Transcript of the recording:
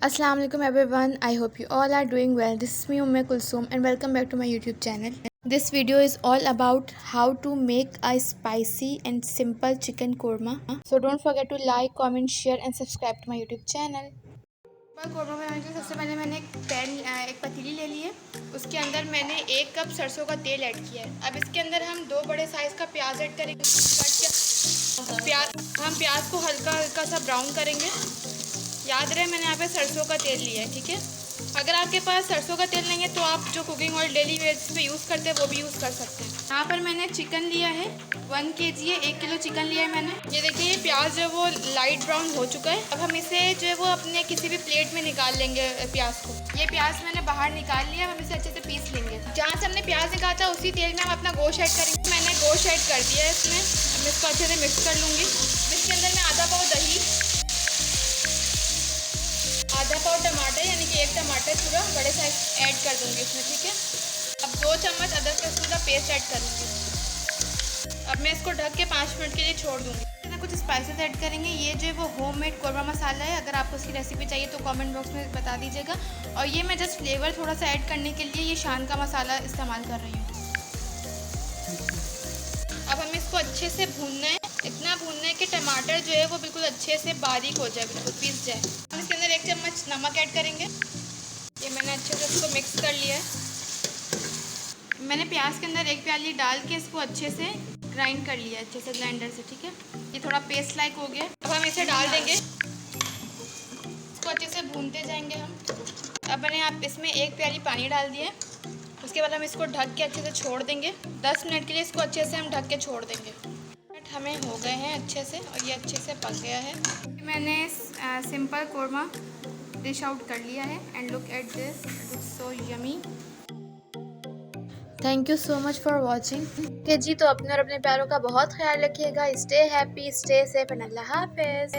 Assalamu alaikum everyone. I hope you all are doing well. This is me Umme Kulsum and welcome back to my YouTube channel. This video is all about how to make a spicy and simple chicken korma. So don't forget to like, comment, share and subscribe to my YouTube channel. Korma बनाने के लिए सबसे पहले मैंने एक पतीली ले ली है। उसके अंदर मैंने 1 कप सरसों का तेल ऐड किया है। अब इसके अंदर हम 2 बड़े साइज़ का प्याज ऐड करेंगे। प्याज को हल्का हल्का सा ब्राउन करेंगे। याद रहे मैंने यहाँ पे सरसों का तेल लिया है, ठीक है। अगर आपके पास सरसों का तेल नहीं है तो आप जो कुकिंग ऑयल डेली बेसिस पे यूज़ करते हैं वो भी यूज़ कर सकते हैं। यहाँ पर मैंने चिकन लिया है, 1 kg है, 1 किलो चिकन लिया है मैंने। ये देखिए ये प्याज जो है वो लाइट ब्राउन हो चुका है। अब हम इसे जो है वो अपने किसी भी प्लेट में निकाल लेंगे प्याज को। ये प्याज मैंने बाहर निकाल लिया। अब हम इसे अच्छे से पीस लेंगे। जहाँ से हमने प्याज निकाला था उसी तेल में हम अपना गोश्त ऐड करेंगे। मैंने गोश्त ऐड कर दिया है इसमें। अब इसको अच्छे से मिक्स कर लूँगी। इसके अंदर मैं आधा पाव दही, आधा पाव टमाटर यानी कि 1 टमाटर पूरा बड़े साइज ऐड कर दूंगी इसमें, ठीक है। अब 2 चम्मच अदरक लहसुन का पेस्ट ऐड करूँगी। अब मैं इसको ढक के 5 मिनट के लिए छोड़ दूँगी। कुछ स्पाइसेस ऐड करेंगे। ये जो है वो होममेड कोरमा मसाला है। अगर आपको उसकी रेसिपी चाहिए तो कमेंट बॉक्स में बता दीजिएगा। और ये मैं जस्ट फ्लेवर थोड़ा सा ऐड करने के लिए ये शान का मसाला इस्तेमाल कर रही हूँ। अब हमें इसको अच्छे से भूनना है। इतना भूनना है कि टमाटर जो है वो बिल्कुल अच्छे से बारीक हो जाए, बिल्कुल पीस जाए। हम इसके अंदर 1 चम्मच नमक ऐड करेंगे। ये मैंने अच्छे से इसको मिक्स कर लिया है। मैंने प्याज के अंदर 1 प्याली डाल के इसको अच्छे से ग्राइंड कर लिया, अच्छे से ग्राइंडर से, ठीक है। ये थोड़ा पेस्ट लाइक हो गया। अब हम इसे डाल देंगे, इसको अच्छे से भूनते जाएंगे हम। अब मैंने आप इसमें 1 प्याली पानी डाल दिया। उसके बाद हम इसको ढक के अच्छे से छोड़ देंगे। 10 मिनट के लिए इसको अच्छे से हम ढक के छोड़ देंगे। हमें हो गए हैं अच्छे से और ये अच्छे से पक गया है। मैंने सिंपल कोरमा डिश आउट कर लिया है। And look at this, it looks so yummy. Thank you so much for watching. जी तो अपने और अपने प्यारों का बहुत ख्याल रखिएगा। Stay happy, stay safe and Allah हाफिज़।